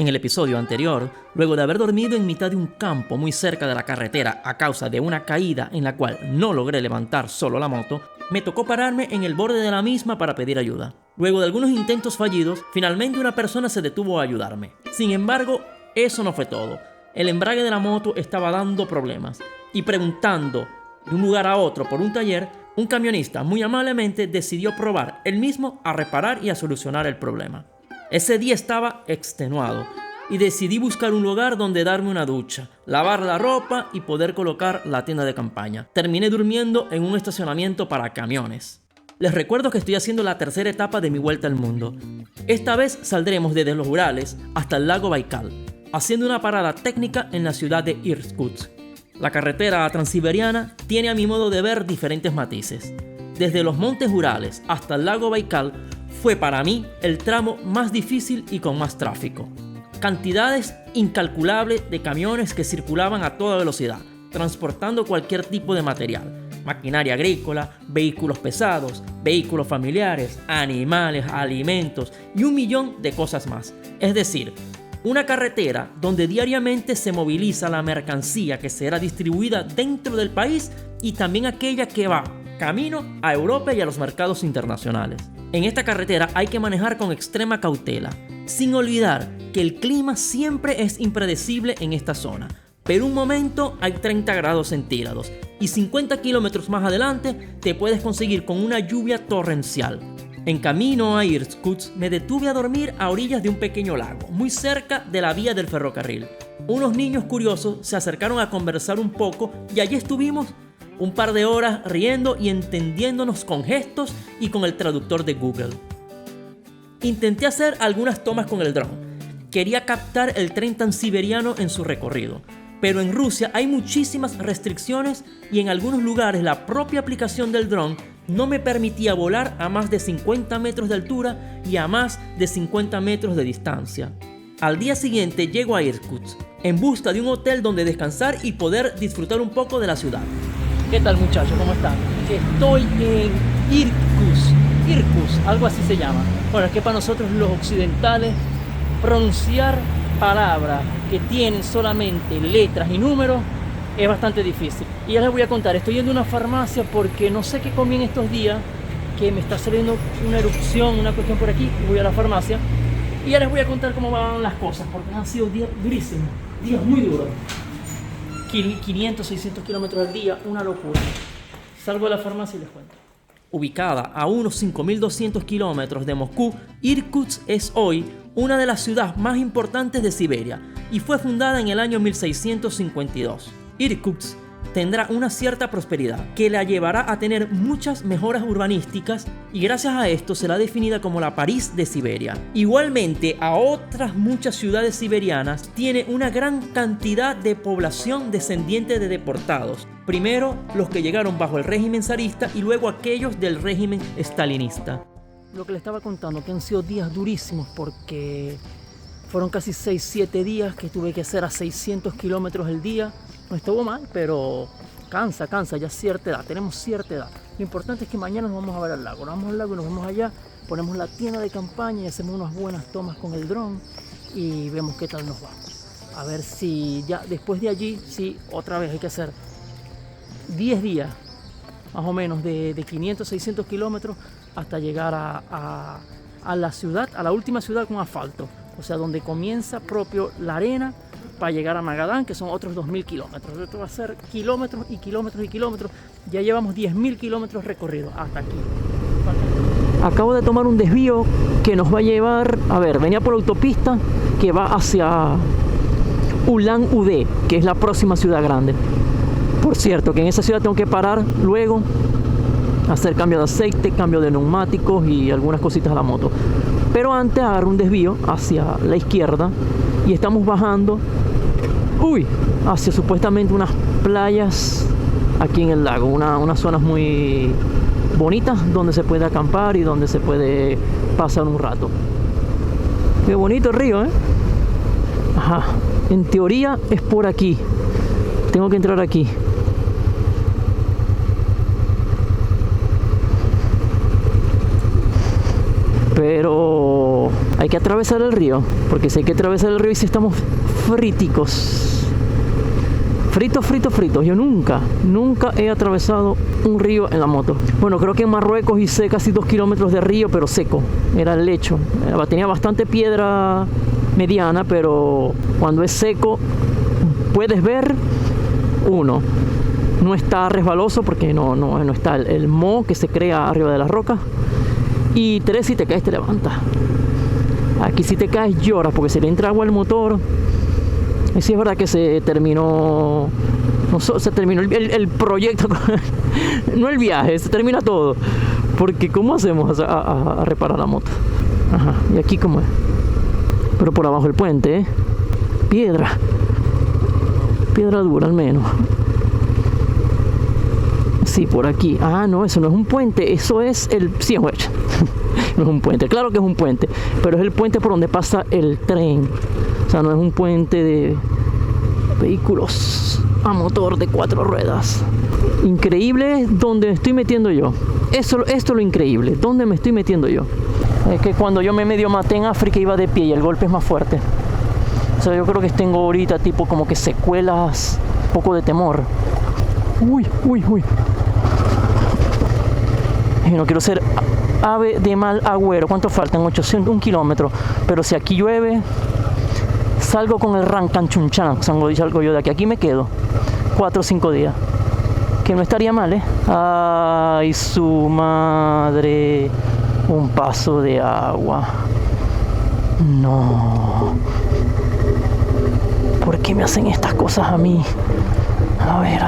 En el episodio anterior, luego de haber dormido en mitad de un campo muy cerca de la carretera a causa de una caída en la cual no logré levantar solo la moto, me tocó pararme en el borde de la misma para pedir ayuda. Luego de algunos intentos fallidos, finalmente una persona se detuvo a ayudarme. Sin embargo, eso no fue todo. El embrague de la moto estaba dando problemas y preguntando de un lugar a otro por un taller, un camionista muy amablemente decidió probar él mismo a reparar y a solucionar el problema. Ese día estaba extenuado y decidí buscar un lugar donde darme una ducha, lavar la ropa y poder colocar la tienda de campaña. Terminé durmiendo en un estacionamiento para camiones. Les recuerdo que estoy haciendo la tercera etapa de mi vuelta al mundo. Esta vez saldremos desde los Urales hasta el lago Baikal, haciendo una parada técnica en la ciudad de Irkutsk. La carretera transiberiana tiene a mi modo de ver diferentes matices. Desde los montes Urales hasta el lago Baikal fue para mí el tramo más difícil y con más tráfico. Cantidades incalculables de camiones que circulaban a toda velocidad, transportando cualquier tipo de material. Maquinaria agrícola, vehículos pesados, vehículos familiares, animales, alimentos y 1.000.000 de cosas más. Es decir, una carretera donde diariamente se moviliza la mercancía que será distribuida dentro del país y también aquella que va camino a Europa y a los mercados internacionales. En esta carretera hay que manejar con extrema cautela, sin olvidar que el clima siempre es impredecible en esta zona. Pero un momento hay 30 grados centígrados y 50 kilómetros más adelante te puedes conseguir con una lluvia torrencial. En camino a Irkutsk me detuve a dormir a orillas de un pequeño lago, muy cerca de la vía del ferrocarril. Unos niños curiosos se acercaron a conversar un poco y allí estuvimos un par de horas riendo y entendiéndonos con gestos y con el traductor de Google. Intenté hacer algunas tomas con el dron. Quería captar el tren transiberiano en su recorrido. Pero en Rusia hay muchísimas restricciones y en algunos lugares la propia aplicación del dron no me permitía volar a más de 50 metros de altura y a más de 50 metros de distancia. Al día siguiente llego a Irkutsk en busca de un hotel donde descansar y poder disfrutar un poco de la ciudad. ¿Qué tal, muchachos? ¿Cómo están? Estoy en Irkutsk, algo así se llama. Bueno, es que para nosotros los occidentales pronunciar palabras que tienen solamente letras y números es bastante difícil. Y ya les voy a contar, estoy yendo a una farmacia porque no sé qué comí en estos días, que me está saliendo una erupción, una cuestión por aquí, y voy a la farmacia. Y ya les voy a contar cómo van las cosas, porque han sido días durísimos, días muy duros. 500, 600 kilómetros al día, una locura. Salgo de la farmacia y les cuento. Ubicada a unos 5.200 kilómetros de Moscú, Irkutsk es hoy una de las ciudades más importantes de Siberia y fue fundada en el año 1652. Irkutsk tendrá una cierta prosperidad que la llevará a tener muchas mejoras urbanísticas y gracias a esto será definida como la París de Siberia. Igualmente a otras muchas ciudades siberianas tiene una gran cantidad de población descendiente de deportados. Primero los que llegaron bajo el régimen zarista y luego aquellos del régimen stalinista. Lo que les estaba contando, que han sido días durísimos porque fueron casi 6-7 días que tuve que hacer a 600 kilómetros el día. No estuvo mal, pero cansa, ya es cierta edad, tenemos cierta edad. Lo importante es que mañana nos vamos a ver al lago, nos vamos al lago y nos vemos allá, ponemos la tienda de campaña y hacemos unas buenas tomas con el dron y vemos qué tal nos va. A ver si ya después de allí, sí, otra vez hay que hacer 10 días, más o menos, de 500, 600 kilómetros hasta llegar a la ciudad, a la última ciudad con asfalto, o sea, donde comienza propio la arena, para llegar a Magadán, que son otros 2.000 kilómetros. Esto va a ser kilómetros y kilómetros y kilómetros. Ya llevamos 10.000 kilómetros recorridos hasta aquí. Acabo de tomar un desvío que nos va a llevar, venía por la autopista que va hacia Ulan-Ude, que es la próxima ciudad grande. Por cierto, que en esa ciudad tengo que parar luego, hacer cambio de aceite, cambio de neumáticos y algunas cositas a la moto. Pero antes agarro un desvío hacia la izquierda y estamos bajando hacia supuestamente unas playas aquí en el lago, unas zonas muy bonitas donde se puede acampar y donde se puede pasar un rato. Qué bonito el río, ¿eh? Ajá, en teoría es por aquí. Tengo que entrar aquí. Pero hay que atravesar el río, porque si hay que atravesar el río y si estamos friticos. Fritos. Yo nunca he atravesado un río en la moto. Bueno, creo que en Marruecos hice casi 2 kilómetros de río, pero seco. Era el lecho. Tenía bastante piedra mediana, pero cuando es seco, puedes ver, uno, no está resbaloso porque no está el moho que se crea arriba de las rocas. Y 3, si te caes te levantas. Aquí si te caes lloras porque se le entra agua al motor. Y sí es verdad que se terminó el proyecto, no el viaje, se termina todo. Porque ¿cómo hacemos a reparar la moto? Ajá, y aquí cómo es. Pero por abajo el puente, ¿eh? Piedra dura al menos. Sí, por aquí. Ah, no, eso no es un puente, eso es el... Sí, no es un puente, claro que es un puente, pero es el puente por donde pasa el tren. O sea, no es un puente de vehículos a motor de 4 ruedas. Increíble donde me estoy metiendo yo. Esto es lo increíble, ¿dónde me estoy metiendo yo? Es que cuando yo me medio maté en África iba de pie y el golpe es más fuerte. O sea, yo creo que tengo ahorita tipo como que secuelas, un poco de temor. Uy. Y no quiero ser ave de mal agüero. ¿Cuánto faltan? 1 kilómetro. Pero si aquí llueve, salgo con el rancanchunchán, salgo yo de aquí. Aquí me quedo 4 o 5 días. Que no estaría mal, ¿eh? Ay, su madre. Un paso de agua. No. ¿Por qué me hacen estas cosas a mí? A ver.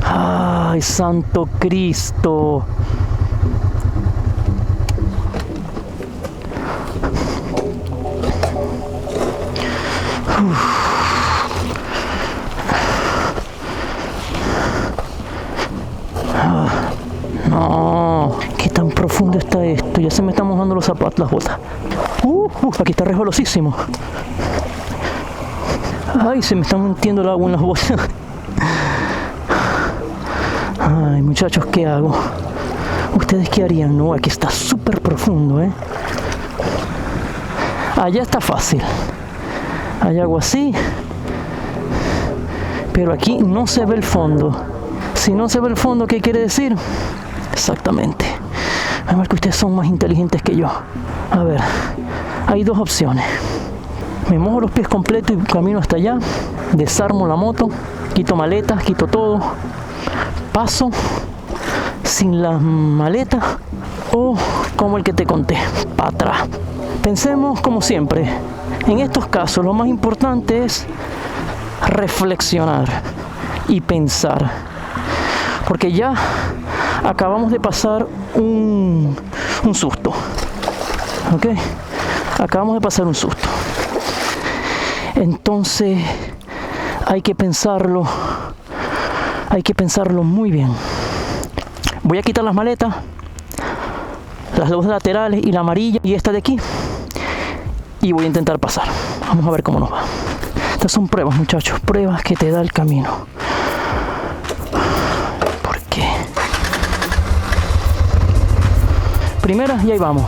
Ay, santo Cristo. No, qué tan profundo está esto. Ya se me están mojando los zapatos, las botas. Aquí está resbalosísimo. Ay, se me está metiendo el agua en las botas. Ay, muchachos, ¿qué hago? ¿Ustedes qué harían? No, aquí está súper profundo, ¿eh? Allá está fácil. Hay agua así. Pero aquí no se ve el fondo. Si no se ve el fondo, ¿qué quiere decir? Exactamente. A ver que ustedes son más inteligentes que yo. A ver, hay 2 opciones. Me mojo los pies completos y camino hasta allá. Desarmo la moto. Quito maletas, quito todo. Paso sin las maletas. O como el que te conté, para atrás. Pensemos como siempre. En estos casos lo más importante es reflexionar y pensar. Porque ya acabamos de pasar un susto. ¿Ok? Acabamos de pasar un susto. Entonces hay que pensarlo muy bien. Voy a quitar las maletas, las 2 laterales y la amarilla y esta de aquí. Y voy a intentar pasar. Vamos a ver cómo nos va. Estas son pruebas, muchachos. Pruebas que te da el camino. ¿Por qué? Primera y ahí vamos.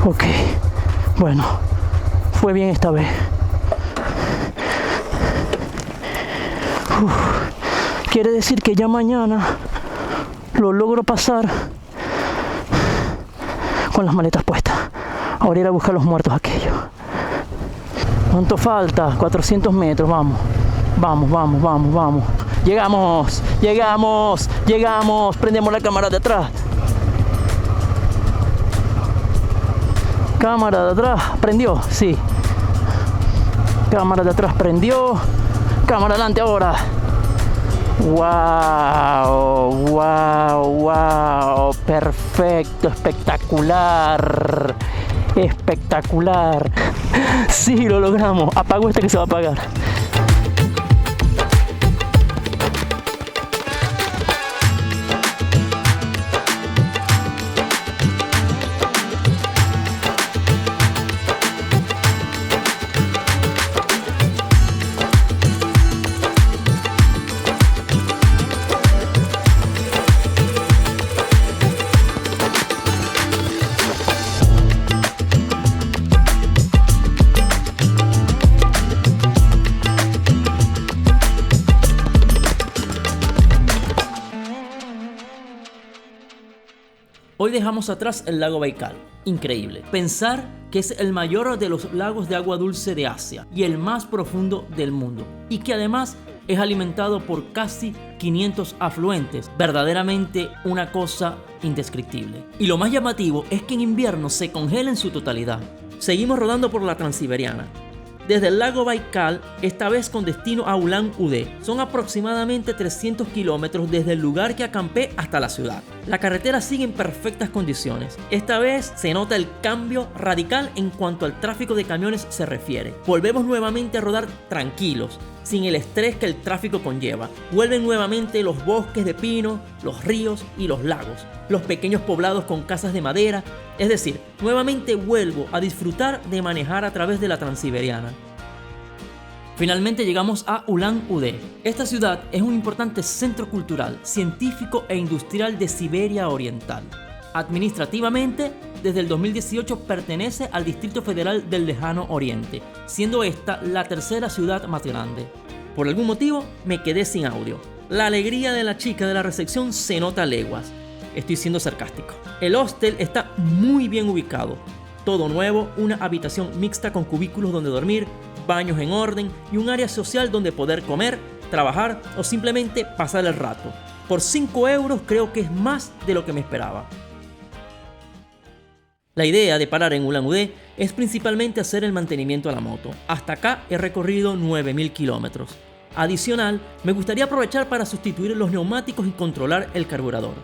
Ok. Bueno, fue bien esta vez. Quiere decir que ya mañana lo logro pasar con las maletas puestas. Ahora ir a buscar los muertos aquellos. ¿Cuánto falta? 400 metros, vamos. Vamos. Llegamos. Prendemos la cámara de atrás. Cámara de atrás, ¿prendió? Sí. Cámara de atrás prendió. Cámara adelante ahora. Wow. Perfecto, espectacular. Sí, lo logramos. Apago este que se va a apagar. Hoy dejamos atrás el lago Baikal. Increíble. Pensar que es el mayor de los lagos de agua dulce de Asia y el más profundo del mundo. Y que además es alimentado por casi 500 afluentes. Verdaderamente una cosa indescriptible. Y lo más llamativo es que en invierno se congela en su totalidad. Seguimos rodando por la Transiberiana. Desde el lago Baikal, esta vez con destino a Ulan-Ude. Son aproximadamente 300 kilómetros desde el lugar que acampé hasta la ciudad. La carretera sigue en perfectas condiciones. Esta vez se nota el cambio radical en cuanto al tráfico de camiones se refiere. Volvemos nuevamente a rodar tranquilos, sin el estrés que el tráfico conlleva. Vuelven nuevamente los bosques de pino, los ríos y los lagos, los pequeños poblados con casas de madera. Es decir, nuevamente vuelvo a disfrutar de manejar a través de la Transiberiana. Finalmente llegamos a Ulan-Ude. Esta ciudad es un importante centro cultural, científico e industrial de Siberia Oriental. Administrativamente, desde el 2018 pertenece al Distrito Federal del Lejano Oriente, siendo esta la tercera ciudad más grande. Por algún motivo me quedé sin audio. La alegría de la chica de la recepción se nota a leguas. Estoy siendo sarcástico. El hostel está muy bien ubicado. Todo nuevo, una habitación mixta con cubículos donde dormir, baños en orden y un área social donde poder comer, trabajar o simplemente pasar el rato. Por 5 euros creo que es más de lo que me esperaba. La idea de parar en Ulan-Ude es principalmente hacer el mantenimiento a la moto. Hasta acá he recorrido 9000 kilómetros. Adicional, me gustaría aprovechar para sustituir los neumáticos y controlar el carburador.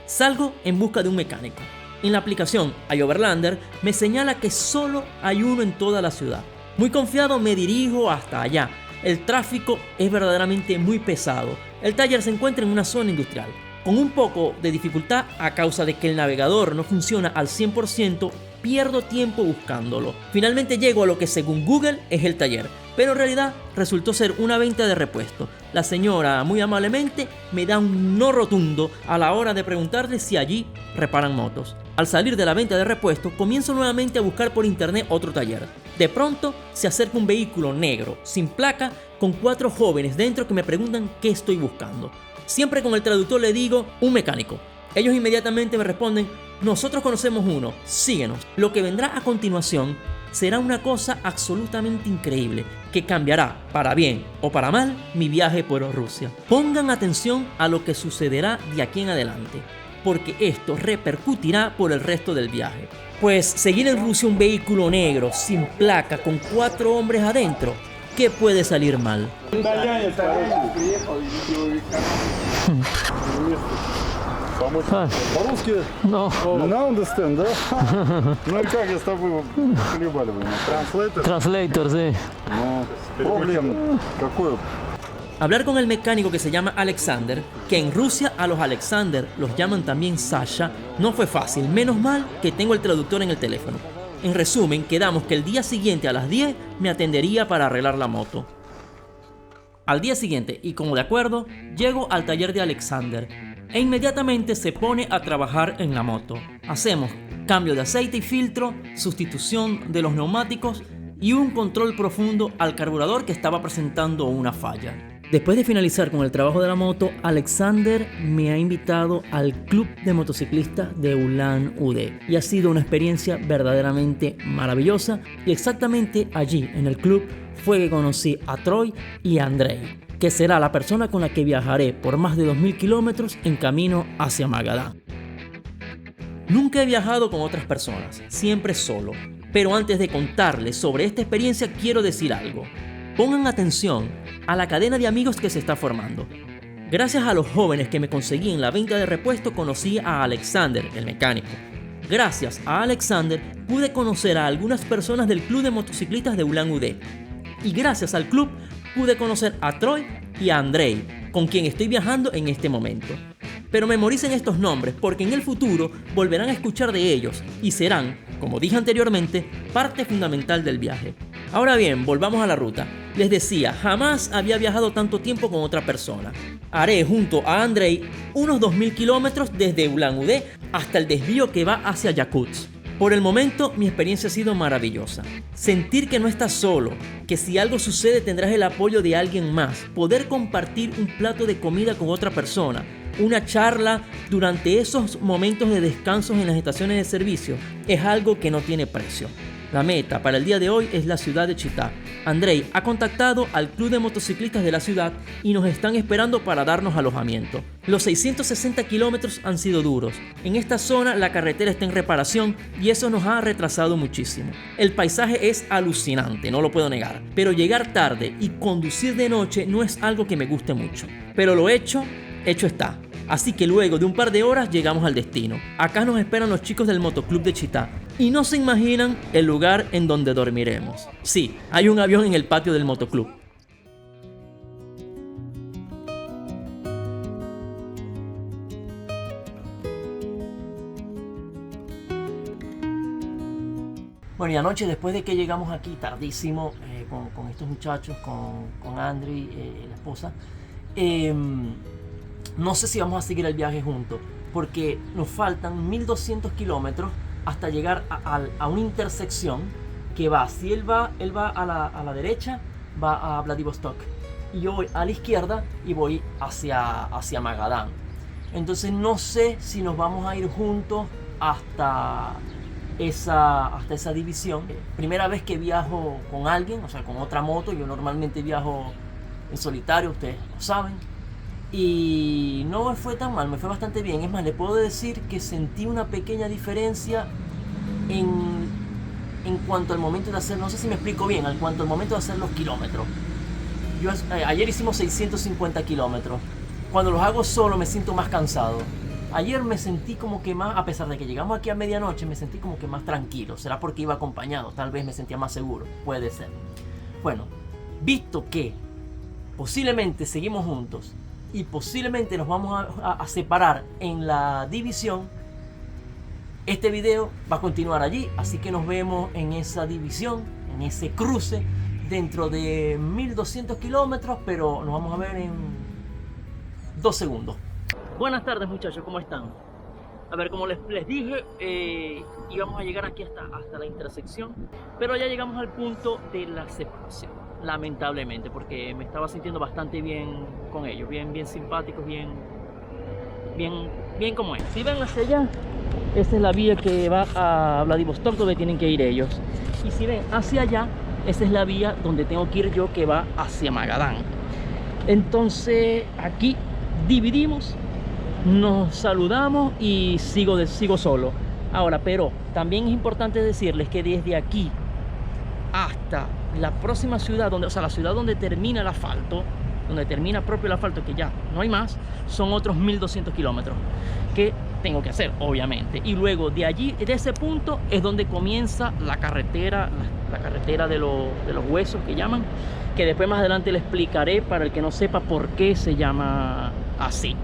Salgo en busca de un mecánico. En la aplicación iOverlander me señala que solo hay uno en toda la ciudad. Muy confiado me dirijo hasta allá. El tráfico es verdaderamente muy pesado. El taller se encuentra en una zona industrial. Con un poco de dificultad a causa de que el navegador no funciona al 100%, pierdo tiempo buscándolo. Finalmente llego a lo que según Google es el taller, pero en realidad resultó ser una venta de repuesto. La señora muy amablemente me da un no rotundo a la hora de preguntarle si allí reparan motos. Al salir de la venta de repuestos, comienzo nuevamente a buscar por internet otro taller. De pronto se acerca un vehículo negro, sin placa, con 4 jóvenes dentro que me preguntan qué estoy buscando. Siempre con el traductor le digo, un mecánico. Ellos inmediatamente me responden, nosotros conocemos uno, síguenos. Lo que vendrá a continuación será una cosa absolutamente increíble, que cambiará, para bien o para mal, mi viaje por Rusia. Pongan atención a lo que sucederá de aquí en adelante, porque esto repercutirá por el resto del viaje. Pues seguir en Rusia un vehículo negro, sin placa, con 4 hombres adentro, ¿qué puede salir mal? По-русски? No. No understand, да? Ну и как я с тобой хлебали бы? Транслейтер? Translator, sí. Ну, проблем какой? Hablar con el mecánico que se llama Alexander, que en Rusia a los Alexander los llaman también Sasha, no fue fácil, menos mal que tengo el traductor en el teléfono. En resumen, quedamos que el día siguiente a las 10 me atendería para arreglar la moto. Al día siguiente, y como de acuerdo, llego al taller de Alexander e inmediatamente se pone a trabajar en la moto. Hacemos cambio de aceite y filtro, sustitución de los neumáticos y un control profundo al carburador que estaba presentando una falla. Después de finalizar con el trabajo de la moto, Alexander me ha invitado al club de motociclistas de Ulan-Ude y ha sido una experiencia verdaderamente maravillosa, y exactamente allí en el club fue que conocí a Troy y a Andrei, que será la persona con la que viajaré por más de 2000 kilómetros en camino hacia Magadán. Nunca he viajado con otras personas, siempre solo, pero antes de contarles sobre esta experiencia quiero decir algo. Pongan atención a la cadena de amigos que se está formando. Gracias a los jóvenes que me conseguí en la venta de repuesto, conocí a Alexander, el mecánico. Gracias a Alexander pude conocer a algunas personas del club de motociclistas de Ulan-Ude. Y gracias al club pude conocer a Troy y a Andrei, con quien estoy viajando en este momento. Pero memoricen estos nombres porque en el futuro volverán a escuchar de ellos y serán, como dije anteriormente, parte fundamental del viaje. Ahora bien, volvamos a la ruta. Les decía, jamás había viajado tanto tiempo con otra persona. Haré junto a Andrei unos 2000 kilómetros desde Ulan-Ude hasta el desvío que va hacia Yakutsk. Por el momento, mi experiencia ha sido maravillosa. Sentir que no estás solo, que si algo sucede tendrás el apoyo de alguien más, poder compartir un plato de comida con otra persona, una charla durante esos momentos de descansos en las estaciones de servicio es algo que no tiene precio. La meta para el día de hoy es la ciudad de Chitá. Andrei ha contactado al club de motociclistas de la ciudad y nos están esperando para darnos alojamiento. Los 660 kilómetros han sido duros. En esta zona la carretera está en reparación y eso nos ha retrasado muchísimo. El paisaje es alucinante, no lo puedo negar, pero llegar tarde y conducir de noche no es algo que me guste mucho. Pero lo hecho está. Así que luego de un par de horas llegamos al destino. Acá nos esperan los chicos del motoclub de Chitá. Y no se imaginan el lugar en donde dormiremos. Sí, hay un avión en el patio del motoclub. Bueno, y anoche, después de que llegamos aquí tardísimo con estos muchachos, con Andrei, la esposa, no sé si vamos a seguir el viaje juntos, porque nos faltan 1200 kilómetros hasta llegar a una intersección que va, si él va a la derecha, va a Vladivostok, y yo voy a la izquierda y voy hacia Magadán. Entonces no sé si nos vamos a ir juntos hasta esa división. Primera vez que viajo con alguien, o sea, con otra moto. Yo normalmente viajo en solitario, ustedes lo saben. Y no me fue tan mal, me fue bastante bien. Es más, le puedo decir que sentí una pequeña diferencia en cuanto al momento de hacer, no sé si me explico bien, en cuanto al momento de hacer los kilómetros. Ayer hicimos 650 kilómetros. Cuando los hago solo me siento más cansado. Ayer me sentí como que más, a pesar de que llegamos aquí a medianoche, me sentí como que más tranquilo. ¿Será porque iba acompañado? Tal vez me sentía más seguro. Puede ser. Bueno, visto que posiblemente seguimos juntos y posiblemente nos vamos a separar en la división, este video va a continuar allí, así que nos vemos en esa división, en ese cruce, dentro de 1200 kilómetros, pero nos vamos a ver en 2 segundos. Buenas tardes, muchachos, ¿cómo están? A ver, como les dije, íbamos a llegar aquí hasta la intersección, pero ya llegamos al punto de la separación. Lamentablemente, porque me estaba sintiendo bastante bien con ellos, bien simpáticos, bien como es. Si ven hacia allá, esa es la vía que va a Vladivostok, donde tienen que ir ellos. Y si ven hacia allá, esa es la vía donde tengo que ir yo, que va hacia Magadán. Entonces aquí dividimos, nos saludamos y sigo solo. Ahora, pero también es importante decirles que desde aquí hasta la próxima ciudad, la ciudad donde termina el asfalto, donde termina propio el asfalto, que ya no hay más, son otros 1200 kilómetros que tengo que hacer, obviamente. Y luego de allí, de ese punto, es donde comienza la carretera de los huesos, que llaman, que después más adelante le explicaré para el que no sepa por qué se llama así.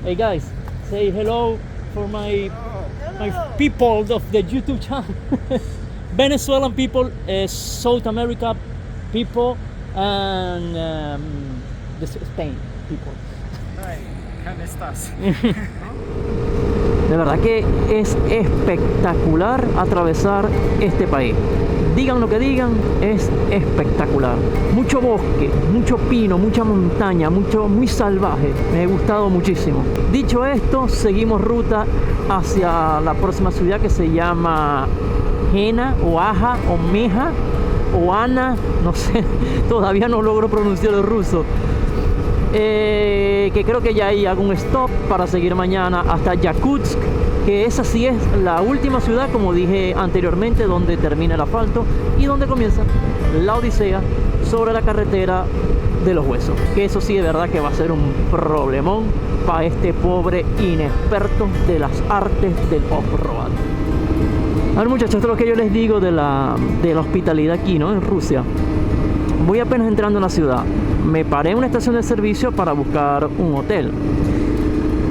Hey guys, say hello for my people of the YouTube channel. Venezuelan people, South America people, and the Spain people. ¿Cómo estás? De verdad que es espectacular atravesar este país. Digan lo que digan, es espectacular. Mucho bosque, mucho pino, mucha montaña, muy salvaje. Me ha gustado muchísimo. Dicho esto, seguimos ruta hacia la próxima ciudad, que se llama Jena o Aja o Meja o Ana, no sé, todavía no logro pronunciar el ruso. Que creo que ya ahí hago un stop para seguir mañana hasta Yakutsk, que esa sí es la última ciudad, como dije anteriormente, donde termina el asfalto y donde comienza la odisea sobre la carretera de los huesos, que eso sí de verdad que va a ser un problemón para este pobre inexperto de las artes del off-road. A ver, muchachos, esto es lo que yo les digo de la hospitalidad aquí, ¿no? En Rusia. Voy apenas entrando en la ciudad. Me paré en una estación de servicio para buscar un hotel.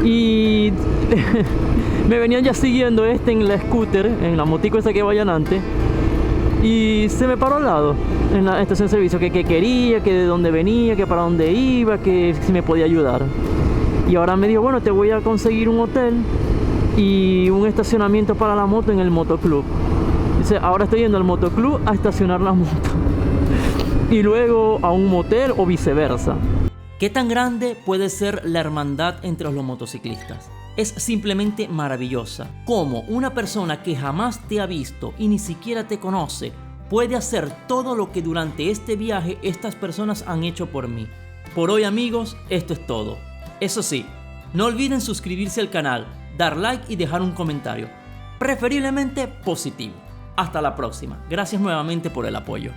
Y me venían ya siguiendo en la scooter, en la motico esa que vayan antes. Y se me paró al lado, en la estación de servicio, que quería, que de dónde venía, que para dónde iba, que si me podía ayudar. Y ahora me dijo, bueno, te voy a conseguir un hotel y un estacionamiento para la moto en el motoclub. Dice, ahora estoy yendo al motoclub a estacionar la moto y luego a un motel o viceversa. ¿Qué tan grande puede ser la hermandad entre los motociclistas? Es simplemente maravillosa. Cómo una persona que jamás te ha visto y ni siquiera te conoce puede hacer todo lo que durante este viaje estas personas han hecho por mí. Por hoy, amigos, esto es todo. Eso sí, no olviden suscribirse al canal, dar like y dejar un comentario, preferiblemente positivo. Hasta la próxima. Gracias nuevamente por el apoyo.